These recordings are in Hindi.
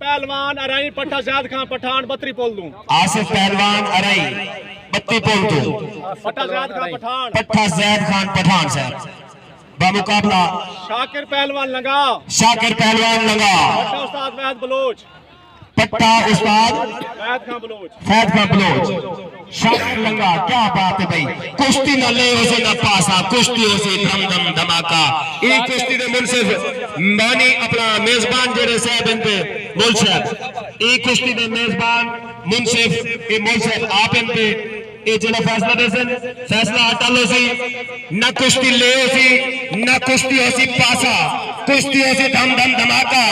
पहलवान अराई पट्टा ज़ैद खान पठान बत्ती पोल दूं। आसिफ पहलवान अराई बत्ती पोल दूं। पट्टा ज़ैद खान पठान। पट्टा ज़ैद खान पठान साहब बामुकाबला शाकिर पहलवान लंगा। शाकिर पहलवान लंगा। पट्टा उस्ताद वैद बलोच। पट्टा उस्ताद वैद खान बलोच। फैद खान बलोच। शाकिर लंगा क्या बात है भाई। कुश्ती न ले उसे न पासा कुश्ती उसे धम धम धमाका। एक कुश्ती दे मुनसिफ मानी अपना मेजबान जेड़े साहब इन पे मोल साहब एक कुश्ती दे मेजबान मुनसिफ ए मोल साहब आप इन पे ए जेड़ा फैसला देसन फैसला हटालो सी न कुश्ती ले उसी न कुश्ती उसी पासा कुश्ती उसी धम धम धमाका।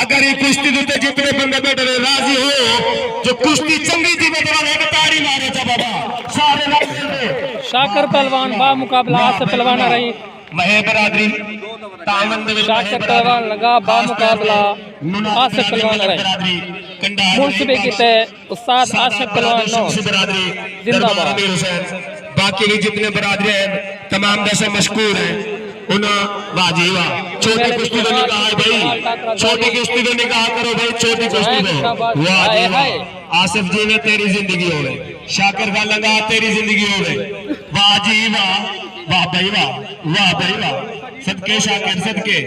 अगर ये कुश्ती देते जितने बंदे बैठे राजी हो जो कुश्ती चंगी जी बैठे ताड़ी मारे चा बाबा सारे शाकिर पहलवान बा मुकाबला आसिफ पहलवान रही महे बरादरी शाकिर पहलवान लगा बा मुकाबला आसिफ पहलवान रही मुंसिबे की उस्ताद आसिफ पहलवान नो जिंदाबाद। बाकी भी जितने बरादरी हैं तमाम दसे मशकूर हैं उन वाजी वाह। छोटी कुश्ती तो निकाह है भाई छोटी कुश्ती तो निकाह करो भाई छोटी कुश्ती तो वाजी वाह। आसिफ जी ने तेरी जिंदगी हो गई शाकिर का लगा तेरी जिंदगी हो गई वाजी वाह वाह भाई वाह भाई वाह। सदके शाकिर सदके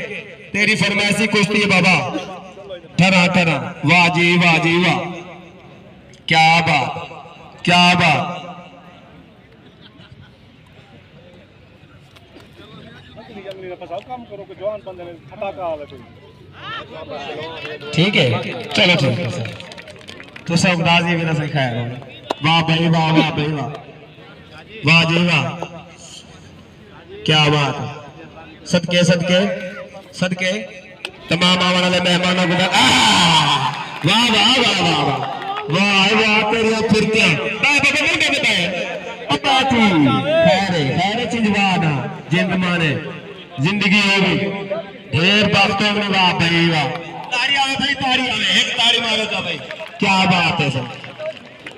तेरी फरमाइशी कुश्ती है बाबा ठरा ठरा वाजी वाह। क्या बात क्या बात। ठीक है चलो ठीक है सर तो सब दाजी भी ना सिखाया वाह भाई वाह वाह भाई वाह वाह जी वाह क्या बात है। सदके सदके सदके तमाम आने वाले मेहमानों को वाह वाह वाह वाह वाह वाह वाह तेरी फिरतियां खैर चिंजवाना जिंद माने जिंदगी होगी ढेर बातों में वाह भाई वाह। तारी आवे भाई तारी आवे एक तारी मारो तो भाई क्या बात है सर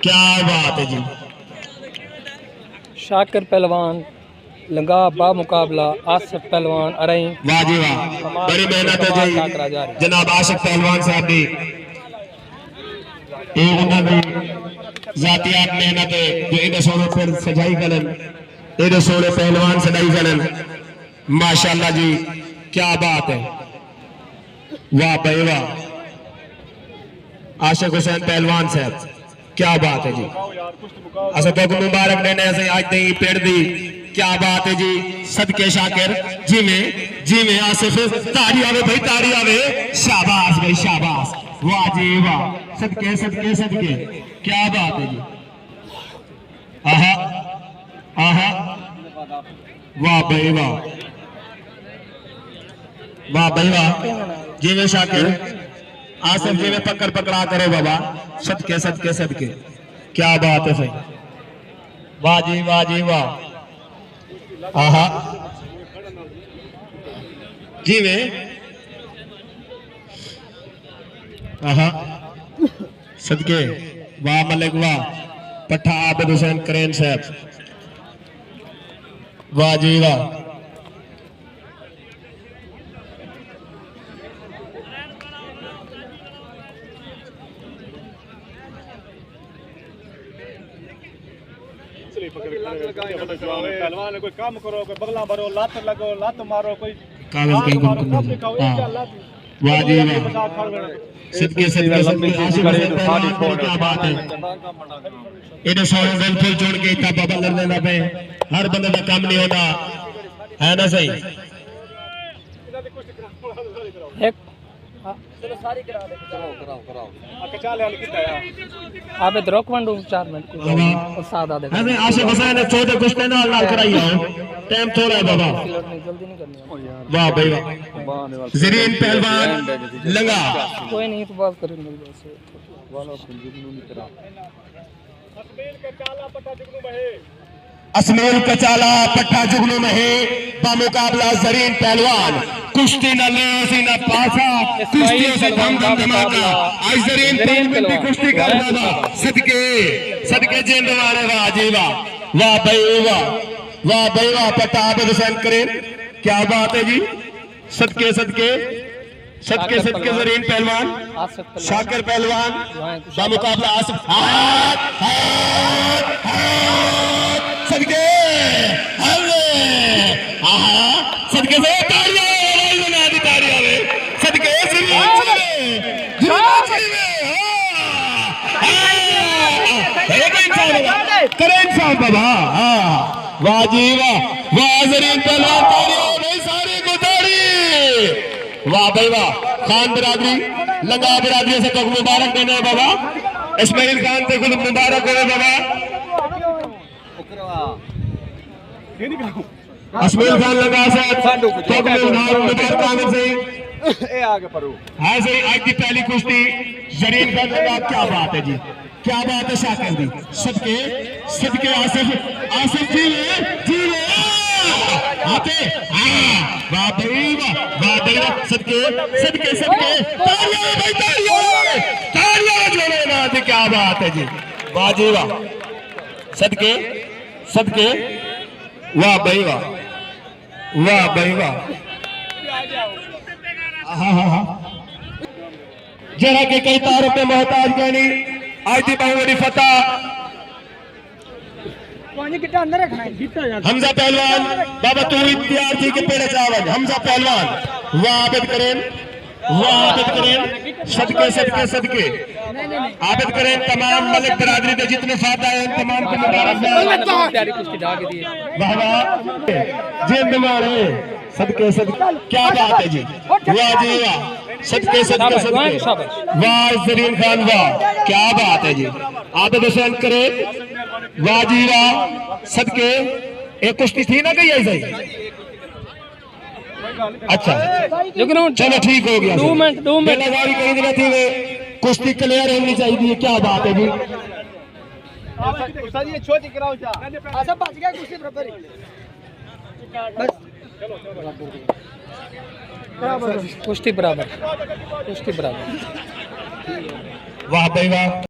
क्या बात है जी। शाकिर पहलवान लंगा बा मुकाबला आसिफ पहलवान अरई वाह जी वाह बड़ी मेहनत है जी जनाब आसिफ पहलवान साहब भी एक उन्होंने जातियात मेहनत है जो इधर सोने पर सजाई कलन इधर सोने पहलवान सजाई कलन माशाल्लाह जी क्या बात है वाह भाई वाह। आशिक हुसैन पहलवान साहब क्या बात है जी अच्छा तो मुबारक देने से आज दी पेड़ दी क्या बात है जी। सदके शाकिर जी में आसिफ तारी आवे भाई तारी आवे शाबाश भाई शाबाश वाह जी वाह। सदके सदके सदके क्या बात है जी। आहा आहा वाह भाई वाह वाह भाई वाह। जी में शाकिर आसिफ जी में पकड़ पकड़ा करो बाबा सदके सदके सदके क्या बात है सही वाह जी वाह जी वाह। आहा जी में आहा सदके वाह मलिक वाह। पट्टा आबिद हुसैन करेन साहब वाह जी वाह। पहलवान कोई काम करो कोई बगला भरो लात लगो लात मारो कोई कागज के वाह जी वाह। सदके सदके सदके क्या बात है इधर सोने दिल फिर जोड़ के इतना बाबा लड़ लेना पे हर बंदे का काम नहीं होता है ना सही। एक सारी करा दे कराओ आप इधर रोकवंडू 4 मिनट को सादा दे अरे आशिक हुसैन ने छोटे कुश्ते ना लाल कराई हो टाइम थोड़ा है बाबा जल्दी नहीं करनी वाह भाई वाह। जरीन पहलवान लंगा कोई नहीं तो बात करेंगे वाला असमेल कचाला पट्टा जुगनू महे बामुकाबला जरीन पहलवान कुश्ती न ले उसी न पासा कुश्ती से धम धम धमाका। आज जरीन पहलवान की कुश्ती कर रहा सदके सदके जेंद वाले वाह जी वाह वाह भाई वाह भाई वाह। पट्टा आबिद हुसैन करें क्या बात है जी। सदके सदके सदके सदके जरीन पहलवान आसिफ पहलवान शाकिर पहलवान बामुकाबला आसिफ सदके सदके से ताड़ियां बना दी ताड़ियां में सदके करे इंसान बाबा वाह जी वाह वाह जरीन पहलवान ताड़ियां नहीं सारे को ताड़ी वाह भाई वाह खान बिरादरी लंगा बिरादरी से तो मुबारक देना है बाबा इस्माइल खान से कुछ मुबारक हो बाबा इस्माइल खान लंगा से मुबारक आमिर से ए आगे परो हाँ सही आज की पहली कुश्ती जरीन खान लंगा क्या बात है जी क्या बात है शाकिर दी सदके सदके आसिफ आसिफ जी जी आते वाह भाई वाह सदके सदके सदके तालियां भाई तालियां जोड़े ना जी क्या बात है जी वाह जी वाह सदके सदके वाह भाई वाह वाह भाई वाह हाँ जरा के कई तारों पे मोहताज गनी आज दी बहुत बड़ी फतह हमजा पहलवान बाबा तू इख्तियार थी कि पेड़े चावल हमजा पहलवान वाह आबिद करें सदके सदके सदके आबिद करें तमाम मलिक बिरादरी के जितने फायदा है तमाम को मुबारक वाह वाह जिंद मारे सदके सदके क्या बात है जी वाह जी वाह सदके सदके सदके वाह जरीन खान वाह क्या बात है जी आबिद हुसैन करे वाह जी वाह सदके एक कुश्ती थी ना कहीं ऐसे अच्छा चलो ठीक हो गया 2 मिनट बेलागारी कहीं दिन थी वे कुश्ती क्लियर होनी चाहिए क्या बात है जी ये छोटी कराओ जा सब बच गया कुर्सी बराबर ही बस कुश्ती बराबर वाह भाई वाह